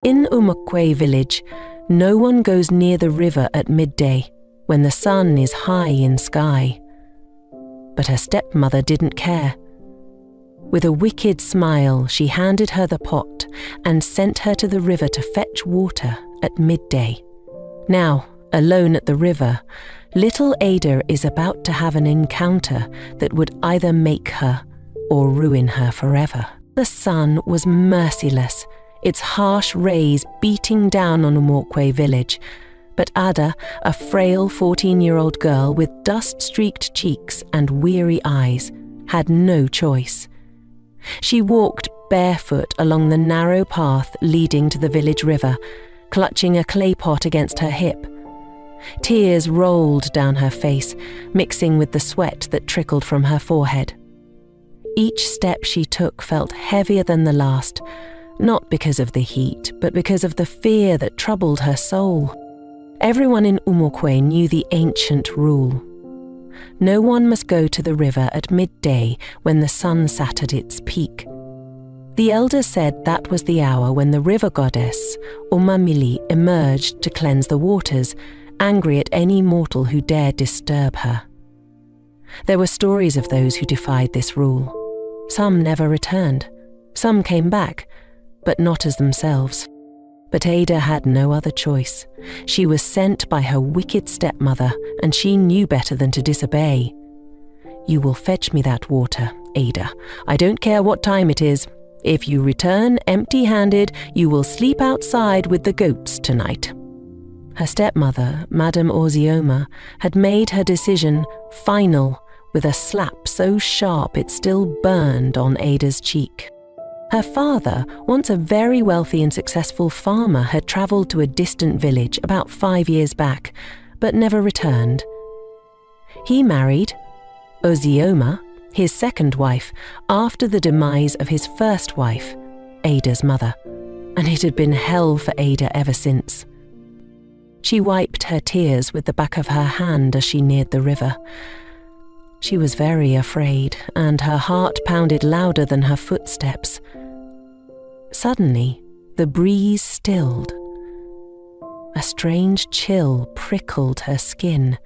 In Umukwe village, no one goes near the river at midday when the sun is high in sky. But her stepmother didn't care. With a wicked smile, she handed her the pot and sent her to the river to fetch water at midday. Now, alone at the river, little Ada is about to have an encounter that would either make her or ruin her forever. The sun was merciless, its harsh rays beating down on Umukwe village, but Ada, a frail 14-year-old girl with dust-streaked cheeks and weary eyes, had no choice. She walked barefoot along the narrow path leading to the village river, clutching a clay pot against her hip. Tears rolled down her face, mixing with the sweat that trickled from her forehead. Each step she took felt heavier than the last, not because of the heat, but because of the fear that troubled her soul. Everyone in Umukwe knew the ancient rule. No one must go to the river at midday when the sun sat at its peak. The elders said that was the hour when the river goddess, Umamili, emerged to cleanse the waters, angry at any mortal who dared disturb her. There were stories of those who defied this rule. Some never returned. Some came back, but not as themselves. But Ada had no other choice. She was sent by her wicked stepmother, and she knew better than to disobey. "You will fetch me that water, Ada. I don't care what time it is. If you return empty-handed, you will sleep outside with the goats tonight." Her stepmother, Madame Ozioma, had made her decision final with a slap so sharp it still burned on Ada's cheek. Her father, once a very wealthy and successful farmer, had travelled to a distant village about 5 years back, but never returned. He married Ozioma, his second wife, after the demise of his first wife, Ada's mother, and it had been hell for Ada ever since. She wiped her tears with the back of her hand as she neared the river. She was very afraid, and her heart pounded louder than her footsteps. Suddenly, the breeze stilled. A strange chill prickled her skin.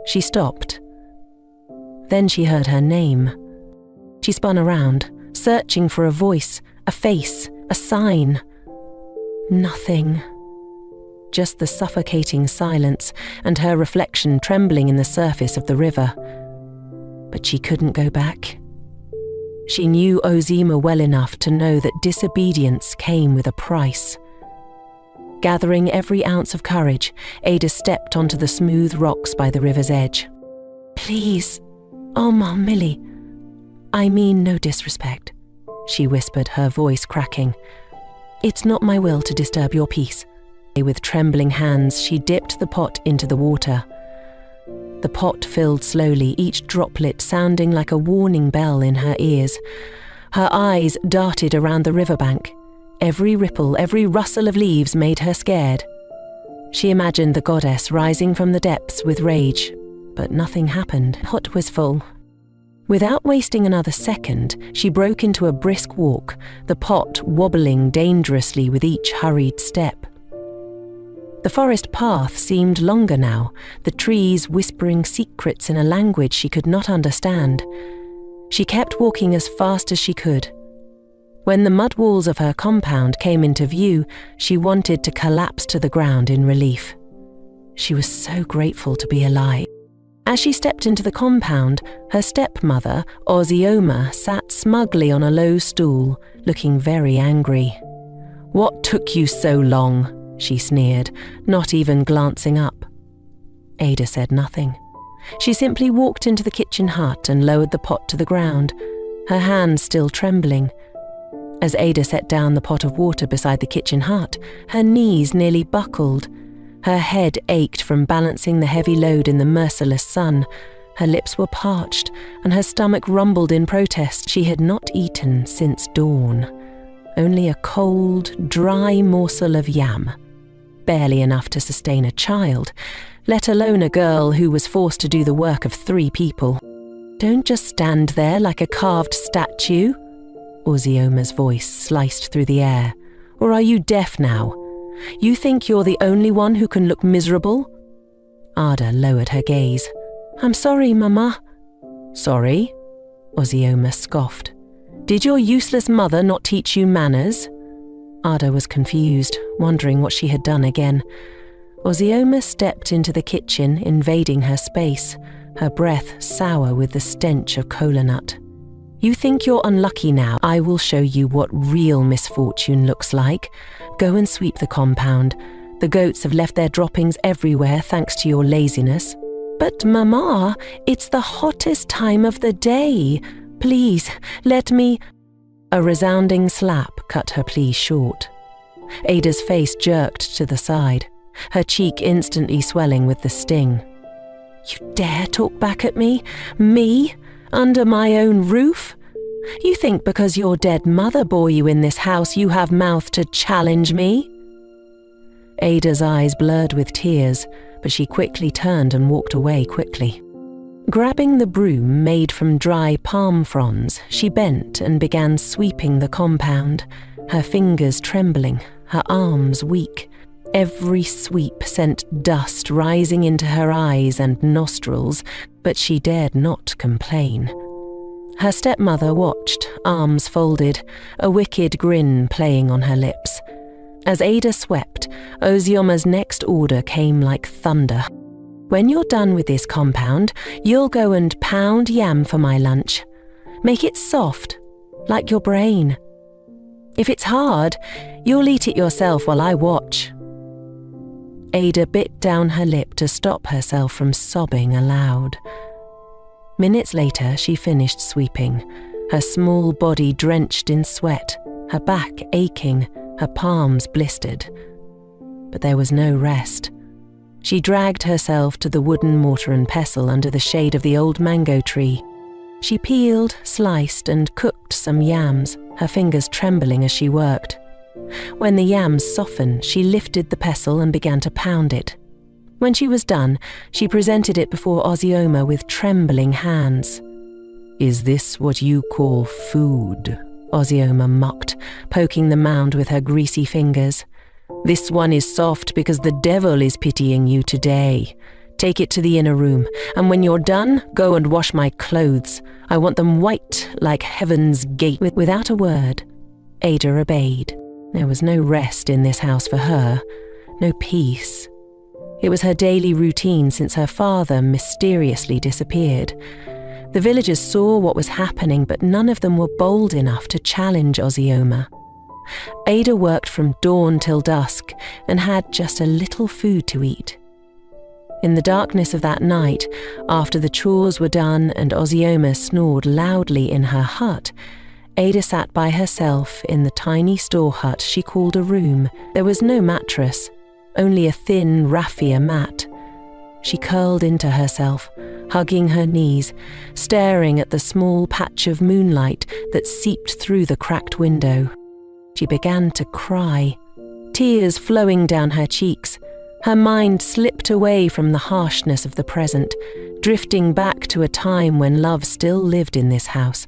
She stopped. Then she heard her name. She spun around, searching for a voice, a face, a sign. Nothing. Just the suffocating silence and her reflection trembling in the surface of the river. But she couldn't go back. She knew Ozima well enough to know that disobedience came with a price. Gathering every ounce of courage, Ada stepped onto the smooth rocks by the river's edge. "Please, Millie, I mean no disrespect," she whispered, her voice cracking. "It's not my will to disturb your peace." With trembling hands, she dipped the pot into the water. The pot filled slowly, each droplet sounding like a warning bell in her ears. Her eyes darted around the riverbank. Every ripple, every rustle of leaves made her scared. She imagined the goddess rising from the depths with rage, but nothing happened. The pot was full. Without wasting another second, she broke into a brisk walk, the pot wobbling dangerously with each hurried step. The forest path seemed longer now, the trees whispering secrets in a language she could not understand. She kept walking as fast as she could. When the mud walls of her compound came into view, she wanted to collapse to the ground in relief. She was so grateful to be alive. As she stepped into the compound, her stepmother, Ozioma, sat smugly on a low stool, looking very angry. "What took you so long?" she sneered, not even glancing up. Ada said nothing. She simply walked into the kitchen hut and lowered the pot to the ground, her hands still trembling. As Ada set down the pot of water beside the kitchen hut, her knees nearly buckled. Her head ached from balancing the heavy load in the merciless sun. Her lips were parched, and her stomach rumbled in protest. She had not eaten since dawn. Only a cold, dry morsel of yam. Barely enough to sustain a child, let alone a girl who was forced to do the work of 3 people. "Don't just stand there like a carved statue," Ozioma's voice sliced through the air. Or are you deaf now? You think you're the only one who can look miserable?" Ada lowered her gaze. "I'm sorry, Mama." "Sorry?" Ozioma scoffed. "Did your useless mother not teach you manners?" Ada was confused, wondering what she had done again. Ozioma stepped into the kitchen, invading her space, her breath sour with the stench of kola nut. "You think you're unlucky now? I will show you what real misfortune looks like. Go and sweep the compound. The goats have left their droppings everywhere thanks to your laziness." "But Mama, it's the hottest time of the day. Please, let me—" A resounding slap cut her plea short. Ada's face jerked to the side, her cheek instantly swelling with the sting. "You dare talk back at me? Me? Under my own roof? You think because your dead mother bore you in this house you have mouth to challenge me?" Ada's eyes blurred with tears, but she quickly turned and walked away quickly. Grabbing the broom made from dry palm fronds, she bent and began sweeping the compound, her fingers trembling, her arms weak. Every sweep sent dust rising into her eyes and nostrils, but she dared not complain. Her stepmother watched, arms folded, a wicked grin playing on her lips. As Ada swept, Ozioma's next order came like thunder. "When you're done with this compound, you'll go and pound yam for my lunch. Make it soft, like your brain. If it's hard, you'll eat it yourself while I watch." Ada bit down her lip to stop herself from sobbing aloud. Minutes later, she finished sweeping, her small body drenched in sweat, her back aching, her palms blistered. But there was no rest. She dragged herself to the wooden mortar and pestle under the shade of the old mango tree. She peeled, sliced, and cooked some yams, her fingers trembling as she worked. When the yams softened, she lifted the pestle and began to pound it. When she was done, she presented it before Ozioma with trembling hands. "Is this what you call food?" Ozioma mocked, poking the mound with her greasy fingers. "This one is soft because the devil is pitying you today. Take it to the inner room, and when you're done, go and wash my clothes. I want them white like heaven's gate." Without a word, Ada obeyed. There was no rest in this house for her, no peace. It was her daily routine since her father mysteriously disappeared. The villagers saw what was happening, but none of them were bold enough to challenge Ozioma. Ada worked from dawn till dusk and had just a little food to eat. In the darkness of that night, after the chores were done and Ozioma snored loudly in her hut, Ada sat by herself in the tiny store hut she called a room. There was no mattress, only a thin raffia mat. She curled into herself, hugging her knees, staring at the small patch of moonlight that seeped through the cracked window. She began to cry, tears flowing down her cheeks. Her mind slipped away from the harshness of the present, drifting back to a time when love still lived in this house,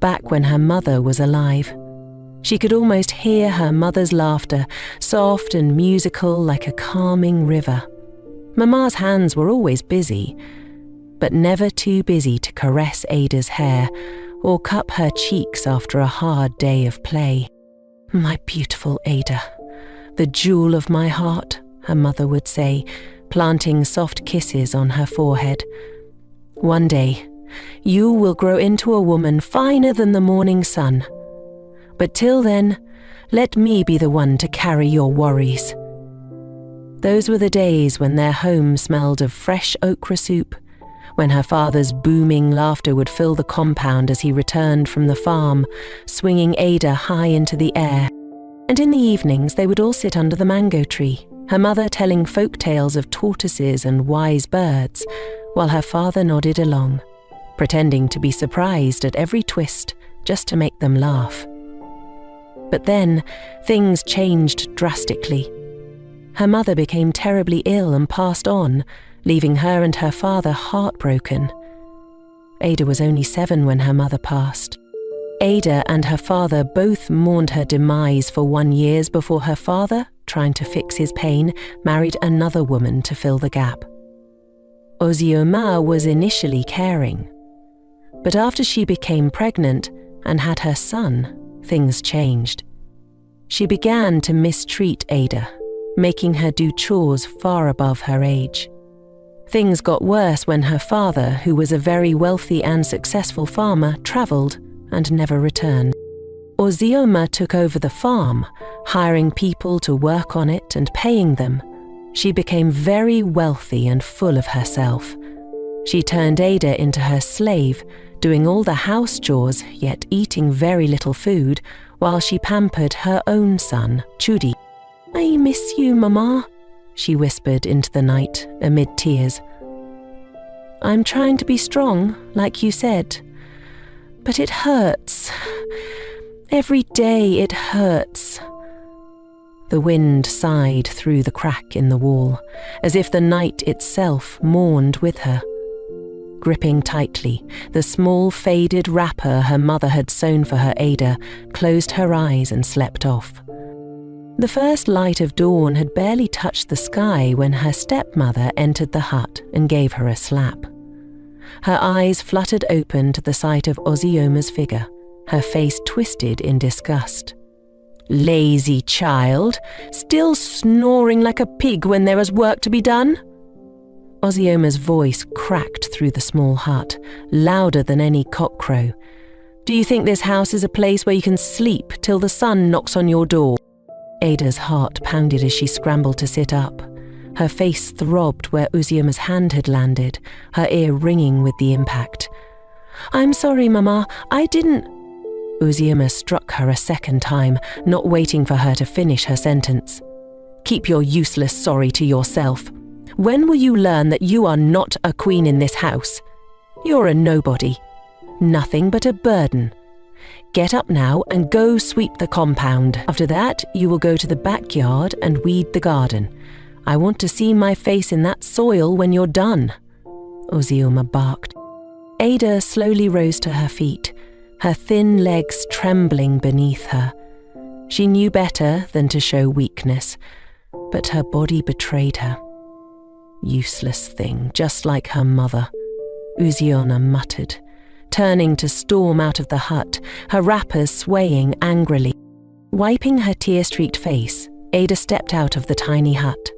back when her mother was alive. She could almost hear her mother's laughter, soft and musical like a calming river. Mama's hands were always busy, but never too busy to caress Ada's hair or cup her cheeks after a hard day of play. "My beautiful Ada, the jewel of my heart," her mother would say, planting soft kisses on her forehead. "One day, you will grow into a woman finer than the morning sun. But till then, let me be the one to carry your worries." Those were the days when their home smelled of fresh okra soup, when her father's booming laughter would fill the compound as he returned from the farm, swinging Ada high into the air. And in the evenings they would all sit under the mango tree, her mother telling folk tales of tortoises and wise birds, while her father nodded along, pretending to be surprised at every twist just to make them laugh. But then, things changed drastically. Her mother became terribly ill and passed on, leaving her and her father heartbroken. Ada was only 7 when her mother passed. Ada and her father both mourned her demise for 1 year before her father, trying to fix his pain, married another woman to fill the gap. Ozioma was initially caring, but after she became pregnant and had her son, things changed. She began to mistreat Ada, making her do chores far above her age. Things got worse when her father, who was a very wealthy and successful farmer, travelled and never returned. Ozioma took over the farm, hiring people to work on it and paying them. She became very wealthy and full of herself. She turned Ada into her slave, doing all the house chores, yet eating very little food, while she pampered her own son, Chudi. "I miss you, Mama," she whispered into the night amid tears. "I'm trying to be strong, like you said, but it hurts. Every day it hurts." The wind sighed through the crack in the wall, as if the night itself mourned with her. Gripping tightly, the small faded wrapper her mother had sewn for her Ada closed her eyes and slept off. The first light of dawn had barely touched the sky when her stepmother entered the hut and gave her a slap. Her eyes fluttered open to the sight of Ozioma's figure, her face twisted in disgust. "Lazy child, still snoring like a pig when there was work to be done?" Ozioma's voice cracked through the small hut, louder than any cockcrow. "Do you think this house is a place where you can sleep till the sun knocks on your door?" Ada's heart pounded as she scrambled to sit up. Her face throbbed where Ozioma's hand had landed, her ear ringing with the impact. "I'm sorry, Mama, I didn't—" Ozioma struck her a second time, not waiting for her to finish her sentence. "Keep your useless sorry to yourself. When will you learn that you are not a queen in this house? You're a nobody. Nothing but a burden. Get up now and go sweep the compound. After that, you will go to the backyard and weed the garden. I want to see my face in that soil when you're done," Ozioma barked. Ada slowly rose to her feet, her thin legs trembling beneath her. She knew better than to show weakness, but her body betrayed her. "Useless thing, just like her mother," Ozioma muttered, turning to storm out of the hut, her wrappers swaying angrily. Wiping her tear-streaked face, Ada stepped out of the tiny hut.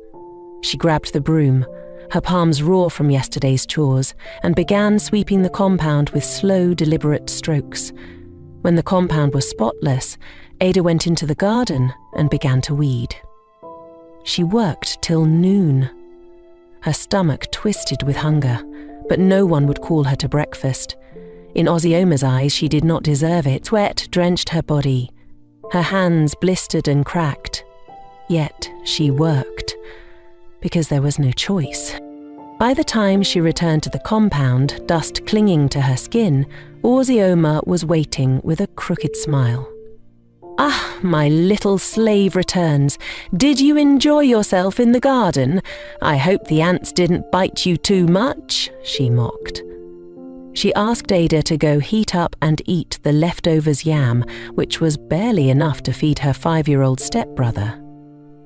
She grabbed the broom, her palms raw from yesterday's chores, and began sweeping the compound with slow, deliberate strokes. When the compound was spotless, Ada went into the garden and began to weed. She worked till noon. Her stomach twisted with hunger, but no one would call her to breakfast. In Ozioma's eyes, she did not deserve it. Sweat drenched her body. Her hands blistered and cracked. Yet she worked, because there was no choice. By the time she returned to the compound, dust clinging to her skin, Ozioma was waiting with a crooked smile. "Ah, my little slave returns. Did you enjoy yourself in the garden? I hope the ants didn't bite you too much," she mocked. She asked Ada to go heat up and eat the leftovers yam, which was barely enough to feed her 5-year-old stepbrother.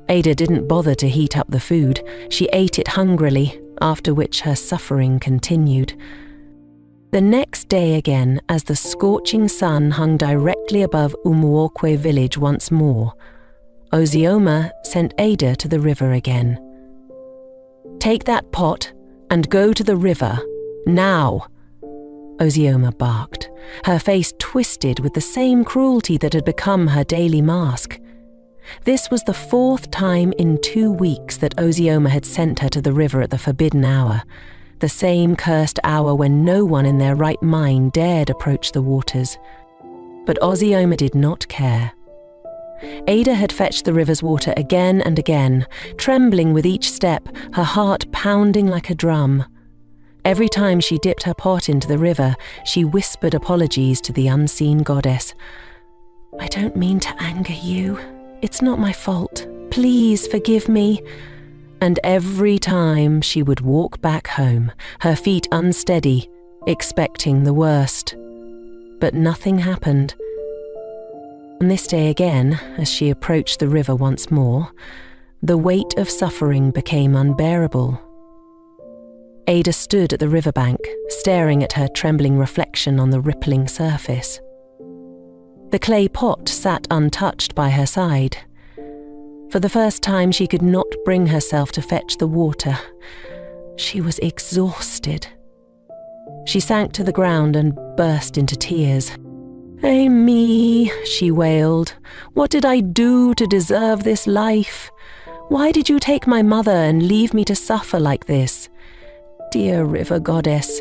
Ada didn't bother to heat up the food. She ate it hungrily, after which her suffering continued. The next day again, as the scorching sun hung directly above Umuokwe village once more, Ozioma sent Ada to the river again. "Take that pot and go to the river, now," Ozioma barked, her face twisted with the same cruelty that had become her daily mask. This was the 4th time in 2 weeks that Ozioma had sent her to the river at the forbidden hour, the same cursed hour when no one in their right mind dared approach the waters. But Ozioma did not care. Ada had fetched the river's water again and again, trembling with each step, her heart pounding like a drum. Every time she dipped her pot into the river, she whispered apologies to the unseen goddess. "I don't mean to anger you. It's not my fault. Please forgive me." And every time she would walk back home, her feet unsteady, expecting the worst. But nothing happened, On this day again, as she approached the river once more, the weight of suffering became unbearable. Ada stood at the riverbank, staring at her trembling reflection on the rippling surface. The clay pot sat untouched by her side. For the first time, she could not bring herself to fetch the water. She was exhausted. She sank to the ground and burst into tears. "Eh me," she wailed. "What did I do to deserve this life? Why did you take my mother and leave me to suffer like this? Dear river goddess,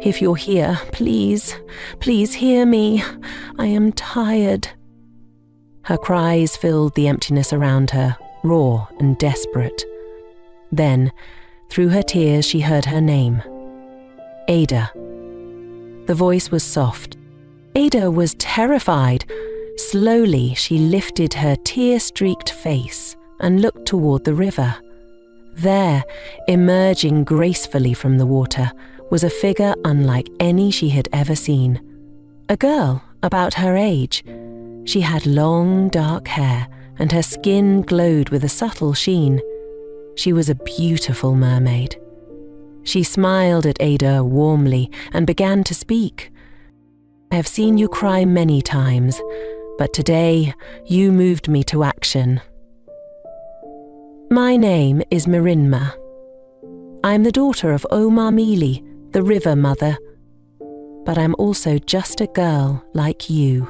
if you're here, please, please hear me. I am tired." Her cries filled the emptiness around her, raw and desperate. Then, through her tears, she heard her name. Ada. The voice was soft. Ada was terrified. Slowly, she lifted her tear-streaked face and looked toward the river. There, emerging gracefully from the water, was a figure unlike any she had ever seen. A girl about her age. She had long, dark hair, and her skin glowed with a subtle sheen. She was a beautiful mermaid. She smiled at Ada warmly and began to speak. "I have seen you cry many times, but today you moved me to action. My name is Mirinma. I am the daughter of Omamili, the river mother, but I'm also just a girl like you.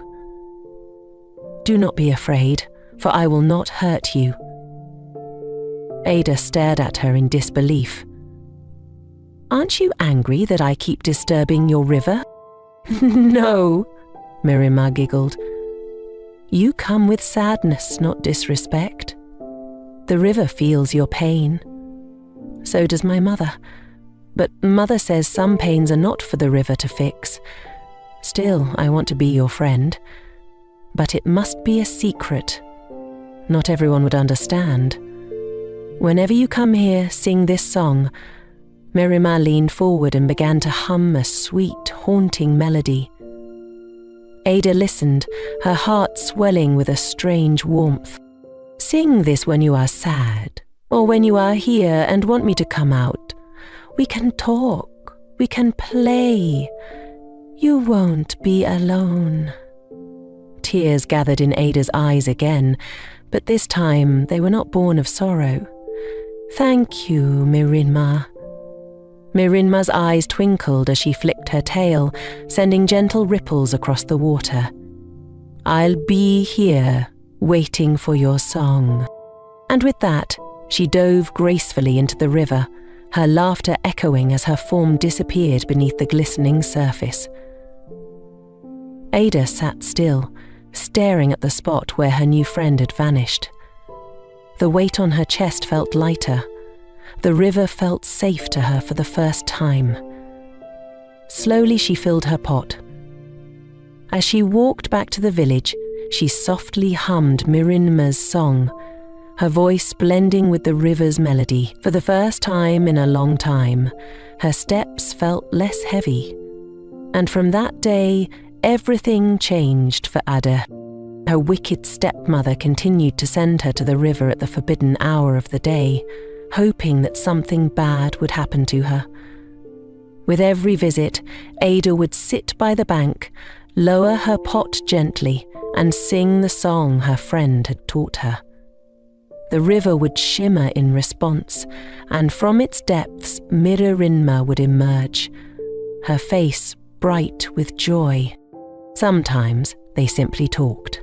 Do not be afraid, for I will not hurt you." Ada stared at her in disbelief. "Aren't you angry that I keep disturbing your river?" "No," Mirinma giggled. "You come with sadness, not disrespect. The river feels your pain. So does my mother. But Mother says some pains are not for the river to fix. Still, I want to be your friend. But it must be a secret. Not everyone would understand. Whenever you come here, sing this song." Mirinma leaned forward and began to hum a sweet, haunting melody. Ada listened, her heart swelling with a strange warmth. "Sing this when you are sad, or when you are here and want me to come out. We can talk, we can play. You won't be alone." Tears gathered in Ada's eyes again, but this time they were not born of sorrow. "Thank you, Mirinma." Mirinma's eyes twinkled as she flicked her tail, sending gentle ripples across the water. "I'll be here, waiting for your song." And with that, she dove gracefully into the river, her laughter echoing as her form disappeared beneath the glistening surface. Ada sat still, staring at the spot where her new friend had vanished. The weight on her chest felt lighter. The river felt safe to her for the first time. Slowly she filled her pot. As she walked back to the village, she softly hummed Mirinma's song, her voice blending with the river's melody. For the first time in a long time, her steps felt less heavy. And from that day, everything changed for Ada. Her wicked stepmother continued to send her to the river at the forbidden hour of the day, hoping that something bad would happen to her. With every visit, Ada would sit by the bank, lower her pot gently, and sing the song her friend had taught her. The river would shimmer in response, and from its depths Mirinma would emerge, her face bright with joy. Sometimes they simply talked.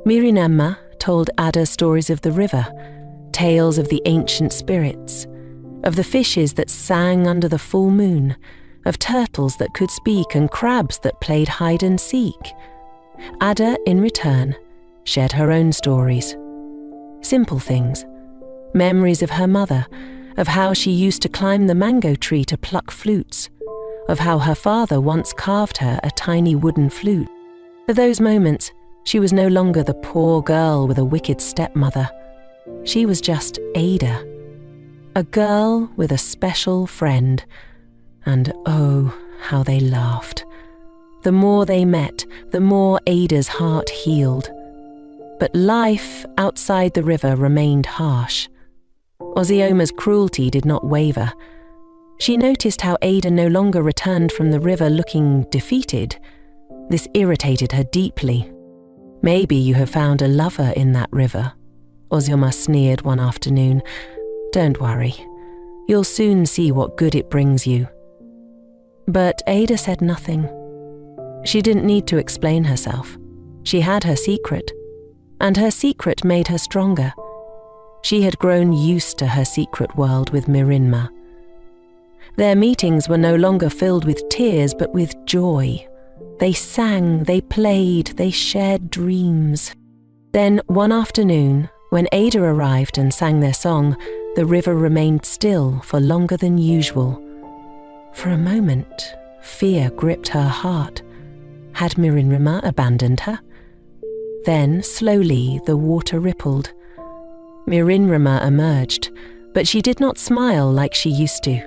Mirinma told Ada stories of the river, tales of the ancient spirits, of the fishes that sang under the full moon, of turtles that could speak and crabs that played hide and seek. Ada, in return, shared her own stories. Simple things, memories of her mother, of how she used to climb the mango tree to pluck flutes, of how her father once carved her a tiny wooden flute. For those moments, she was no longer the poor girl with a wicked stepmother. She was just Ada, a girl with a special friend, and oh, how they laughed. The more they met, the more Ada's heart healed. But life outside the river remained harsh. Ossioma's cruelty did not waver. She noticed how Ada no longer returned from the river looking defeated. This irritated her deeply. "Maybe you have found a lover in that river," Osioma sneered one afternoon. "Don't worry. You'll soon see what good it brings you." But Ada said nothing. She didn't need to explain herself. She had her secret, and her secret made her stronger. She had grown used to her secret world with Mirinma. Their meetings were no longer filled with tears, but with joy. They sang, they played, they shared dreams. Then, one afternoon, when Ada arrived and sang their song, the river remained still for longer than usual. For a moment, fear gripped her heart. Had Mirinma abandoned her? Then, slowly, the water rippled. Mirinma emerged, but she did not smile like she used to.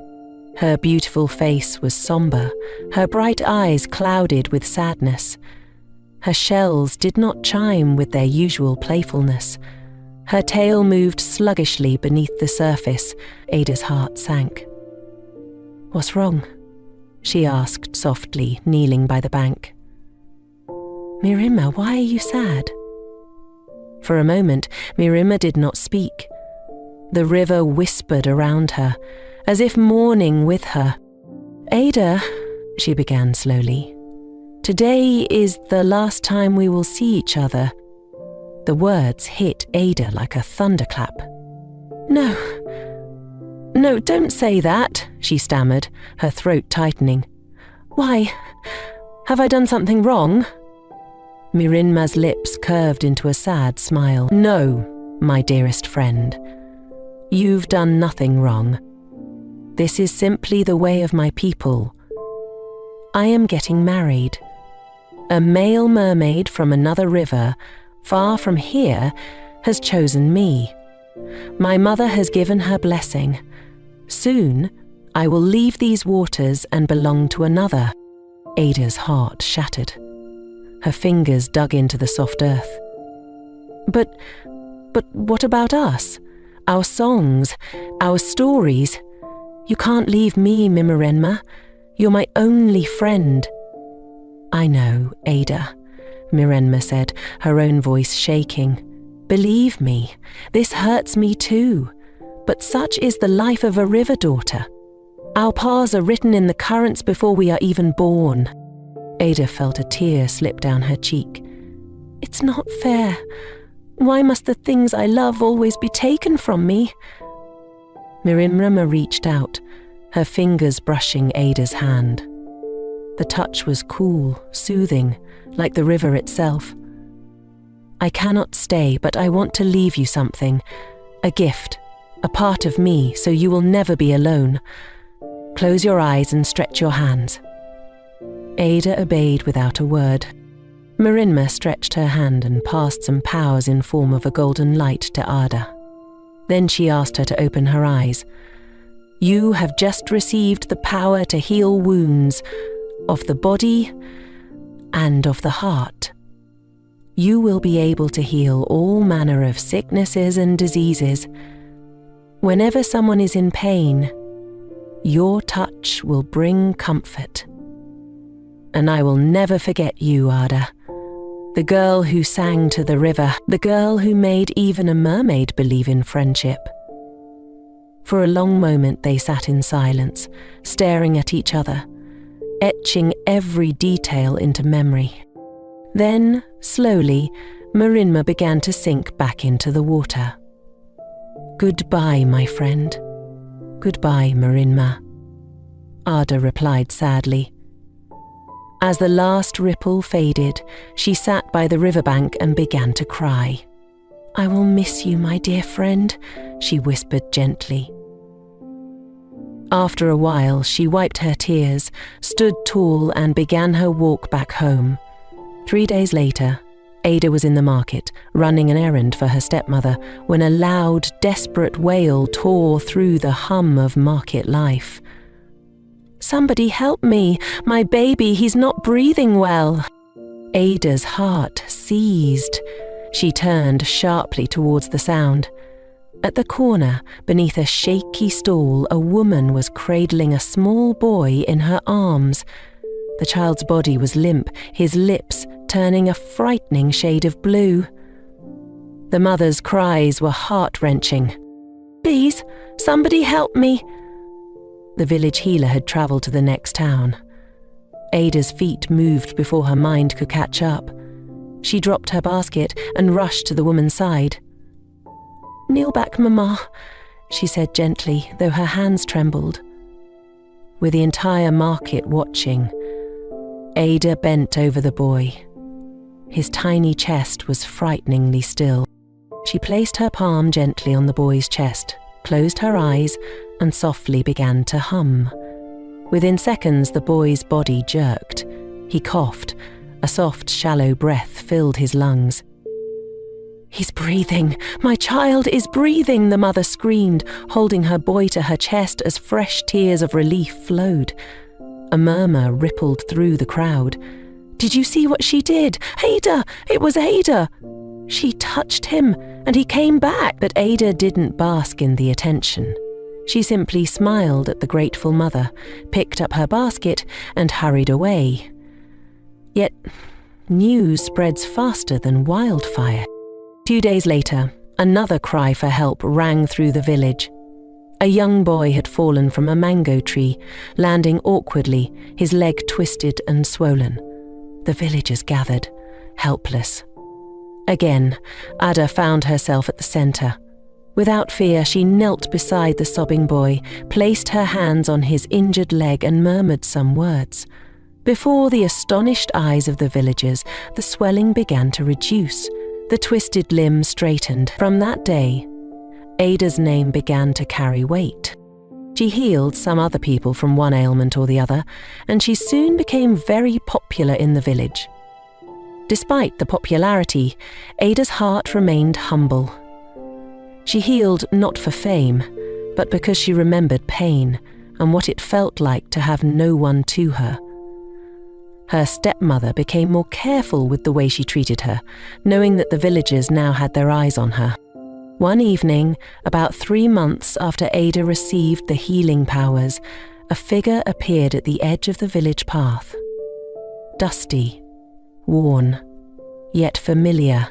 Her beautiful face was somber, her bright eyes clouded with sadness. Her shells did not chime with their usual playfulness. Her tail moved sluggishly beneath the surface. Ada's heart sank. "What's wrong?" she asked softly, kneeling by the bank. "Mirinma, why are you sad?" For a moment, Mirinma did not speak. The river whispered around her, as if mourning with her. "Ada," she began slowly, "today is the last time we will see each other." The words hit Ada like a thunderclap. No, don't say that," she stammered, her throat tightening. "Why? Have I done something wrong?" Mirinma's lips curved into a sad smile. "No, my dearest friend. You've done nothing wrong. This is simply the way of my people. I am getting married. A male mermaid from another river, far from here, has chosen me. My mother has given her blessing. Soon, I will leave these waters and belong to another." Ada's heart shattered. Her fingers dug into the soft earth. But what about us? Our songs, our stories? You can't leave me, Mirinma. You're my only friend." "I know, Ada," Mirinma said, her own voice shaking. "Believe me, this hurts me too. But such is the life of a river daughter. Our paths are written in the currents before we are even born." Ada felt a tear slip down her cheek. "It's not fair. Why must the things I love always be taken from me?" Mirinma reached out, her fingers brushing Ada's hand. The touch was cool, soothing, like the river itself. "I cannot stay, but I want to leave you something. A gift, a part of me, so you will never be alone. Close your eyes and stretch your hands." Ada obeyed without a word. Mirinma stretched her hand and passed some powers in form of a golden light to Ada. Then she asked her to open her eyes. "You have just received the power to heal wounds of the body and of the heart. You will be able to heal all manner of sicknesses and diseases. Whenever someone is in pain, your touch will bring comfort. And I will never forget you, Ada. The girl who sang to the river, the girl who made even a mermaid believe in friendship." For a long moment they sat in silence, staring at each other, etching every detail into memory. Then, slowly, Mirinma began to sink back into the water. "Goodbye, my friend. Goodbye, Mirinma," Ada replied sadly. As the last ripple faded, she sat by the riverbank and began to cry. "I will miss you, my dear friend," she whispered gently. After a while, she wiped her tears, stood tall, and began her walk back home. 3 days later, Ada was in the market, running an errand for her stepmother, when a loud, desperate wail tore through the hum of market life. "Somebody help me! My baby, he's not breathing well!" Ada's heart seized. She turned sharply towards the sound. At the corner, beneath a shaky stall, a woman was cradling a small boy in her arms. The child's body was limp, his lips turning a frightening shade of blue. The mother's cries were heart-wrenching. "Please, somebody help me!" The village healer had travelled to the next town. Ada's feet moved before her mind could catch up. She dropped her basket and rushed to the woman's side. "Kneel back, Mama," she said gently, though her hands trembled. With the entire market watching, Ada bent over the boy. His tiny chest was frighteningly still. She placed her palm gently on the boy's chest, closed her eyes, and softly began to hum. Within seconds, the boy's body jerked. He coughed. A soft, shallow breath filled his lungs. "He's breathing! My child is breathing!" the mother screamed, holding her boy to her chest as fresh tears of relief flowed. A murmur rippled through the crowd. "Did you see what she did? Ada! It was Ada! She touched him, and he came back!" But Ada didn't bask in the attention. She simply smiled at the grateful mother, picked up her basket, and hurried away. Yet, news spreads faster than wildfire. 2 days later, another cry for help rang through the village. A young boy had fallen from a mango tree, landing awkwardly, his leg twisted and swollen. The villagers gathered, helpless. Again, Ada found herself at the centre. Without fear, she knelt beside the sobbing boy, placed her hands on his injured leg and murmured some words. Before the astonished eyes of the villagers, the swelling began to reduce. The twisted limb straightened. From that day, Ada's name began to carry weight. She healed some other people from one ailment or the other, and she soon became very popular in the village. Despite the popularity, Ada's heart remained humble. She healed not for fame, but because she remembered pain and what it felt like to have no one to her. Her stepmother became more careful with the way she treated her, knowing that the villagers now had their eyes on her. One evening, about 3 months after Ada received the healing powers, a figure appeared at the edge of the village path. Dusty, worn, yet familiar.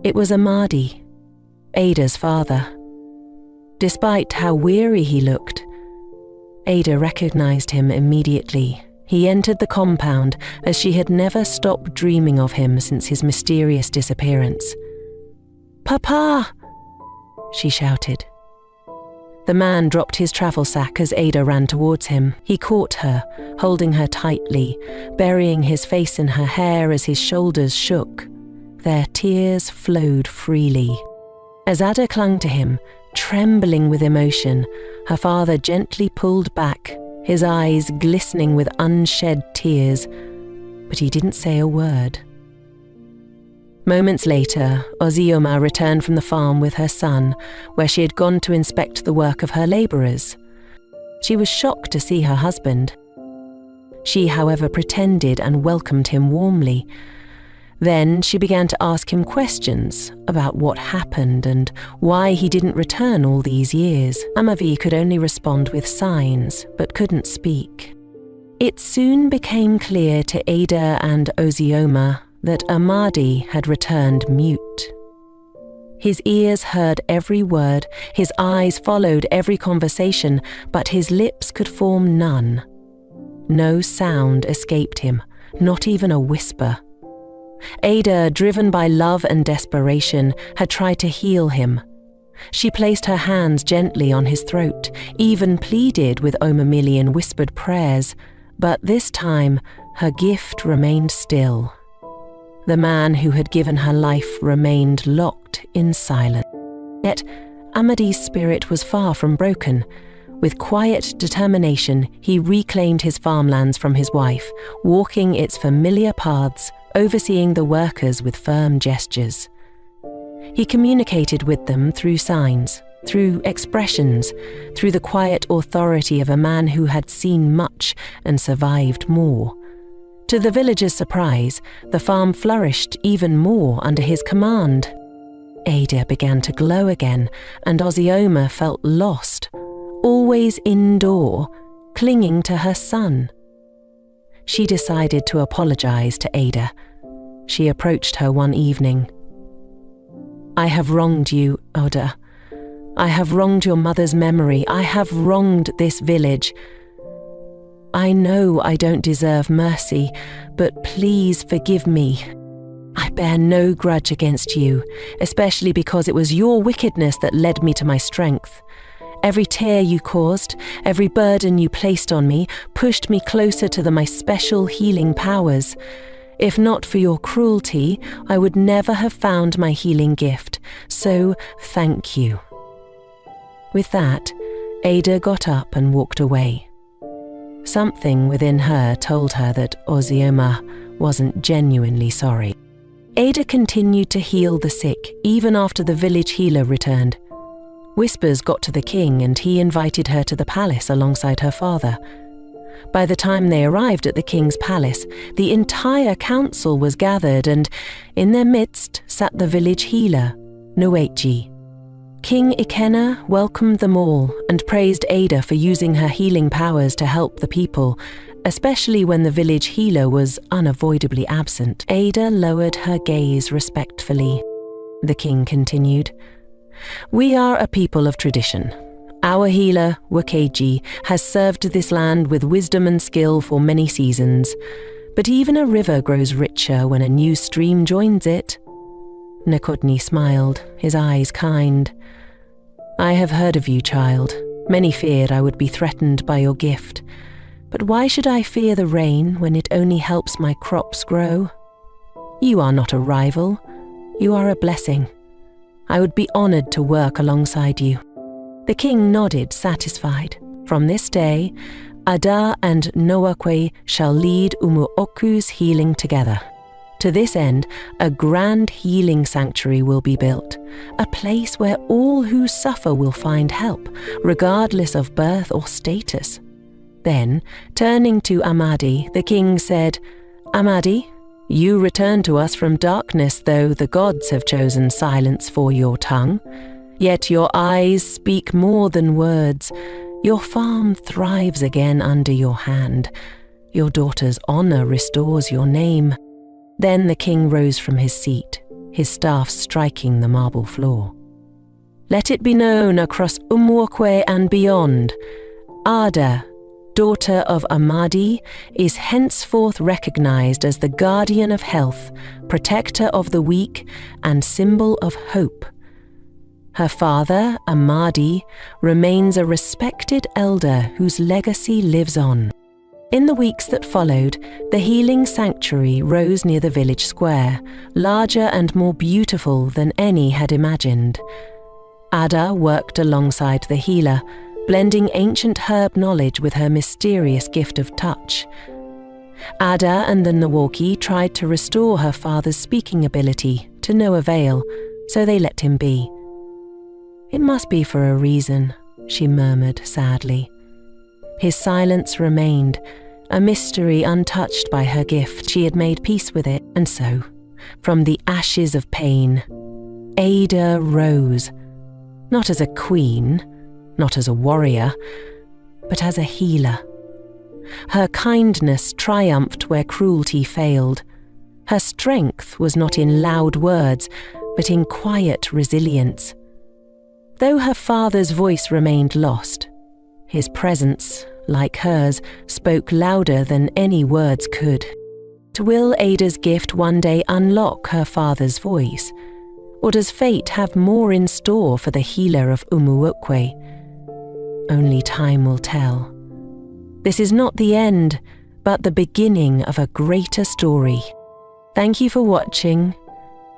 It was Amadi, Ada's father. Despite how weary he looked, Ada recognized him immediately. He entered the compound as she had never stopped dreaming of him since his mysterious disappearance. "Papa!" she shouted. The man dropped his travel sack as Ada ran towards him. He caught her, holding her tightly, burying his face in her hair as his shoulders shook. Their tears flowed freely. As Ada clung to him, trembling with emotion, her father gently pulled back, his eyes glistening with unshed tears, but he didn't say a word. Moments later, Ozioma returned from the farm with her son, where she had gone to inspect the work of her labourers. She was shocked to see her husband. She, however, pretended and welcomed him warmly. Then she began to ask him questions about what happened and why he didn't return all these years. Amavi could only respond with signs, but couldn't speak. It soon became clear to Ada and Ozioma that Amadi had returned mute. His ears heard every word, his eyes followed every conversation, but his lips could form none. No sound escaped him, not even a whisper. Ada, driven by love and desperation, had tried to heal him. She placed her hands gently on his throat, even pleaded with Omamili in whispered prayers, but this time her gift remained still. The man who had given her life remained locked in silence. Yet Amadi's spirit was far from broken. With quiet determination, he reclaimed his farmlands from his wife, walking its familiar paths, overseeing the workers with firm gestures. He communicated with them through signs, through expressions, through the quiet authority of a man who had seen much and survived more. To the villagers' surprise, the farm flourished even more under his command. Ada began to glow again, and Ozioma felt lost, always indoor, clinging to her son. She decided to apologize to Ada. She approached her one evening. "I have wronged you, Oda. I have wronged your mother's memory. I have wronged this village. I know I don't deserve mercy, but please forgive me. I bear no grudge against you, especially because it was your wickedness that led me to my strength. Every tear you caused, every burden you placed on me, pushed me closer to my special healing powers. If not for your cruelty, I would never have found my healing gift, so thank you." With that, Ada got up and walked away. Something within her told her that Ozioma wasn't genuinely sorry. Ada continued to heal the sick even after the village healer returned. Whispers got to the king and he invited her to the palace alongside her father. By the time they arrived at the king's palace, the entire council was gathered and in their midst sat the village healer, Noechi. King Ikenna welcomed them all and praised Ada for using her healing powers to help the people, especially when the village healer was unavoidably absent. Ada lowered her gaze respectfully. The king continued, "We are a people of tradition. Our healer, Wakeji, has served this land with wisdom and skill for many seasons, but even a river grows richer when a new stream joins it." Nekodni smiled, his eyes kind. "I have heard of you, child. Many feared I would be threatened by your gift. But why should I fear the rain when it only helps my crops grow? You are not a rival. You are a blessing. I would be honored to work alongside you." The king nodded, satisfied. From this day, Ada and Noakwe shall lead Umuoku's healing together. To this end, a grand healing sanctuary will be built, a place where all who suffer will find help, regardless of birth or status. Then, turning to Amadi, the king said, "Amadi, you return to us from darkness, though the gods have chosen silence for your tongue. Yet your eyes speak more than words. Your farm thrives again under your hand. Your daughter's honor restores your name." Then the king rose from his seat, his staff striking the marble floor. "Let it be known across Umuokwe and beyond, Ada, daughter of Amadi, is henceforth recognized as the guardian of health, protector of the weak, and symbol of hope. Her father, Amadi, remains a respected elder whose legacy lives on." In the weeks that followed, the healing sanctuary rose near the village square, larger and more beautiful than any had imagined. Ada worked alongside the healer, blending ancient herb knowledge with her mysterious gift of touch. Ada and the Nawoki tried to restore her father's speaking ability, to no avail, so they let him be. "It must be for a reason," she murmured sadly. His silence remained, a mystery untouched by her gift. She had made peace with it, and so, from the ashes of pain, Ada rose, not as a queen, not as a warrior, but as a healer. Her kindness triumphed where cruelty failed. Her strength was not in loud words, but in quiet resilience. Though her father's voice remained lost, his presence, like hers, spoke louder than any words could. Will Ada's gift one day unlock her father's voice? Or does fate have more in store for the healer of Umuokwe? Only time will tell. This is not the end, but the beginning of a greater story. Thank you for watching.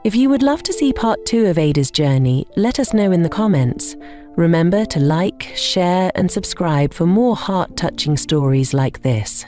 If you would love to see part 2 of Ada's journey, let us know in the comments. Remember to like, share, and subscribe for more heart-touching stories like this.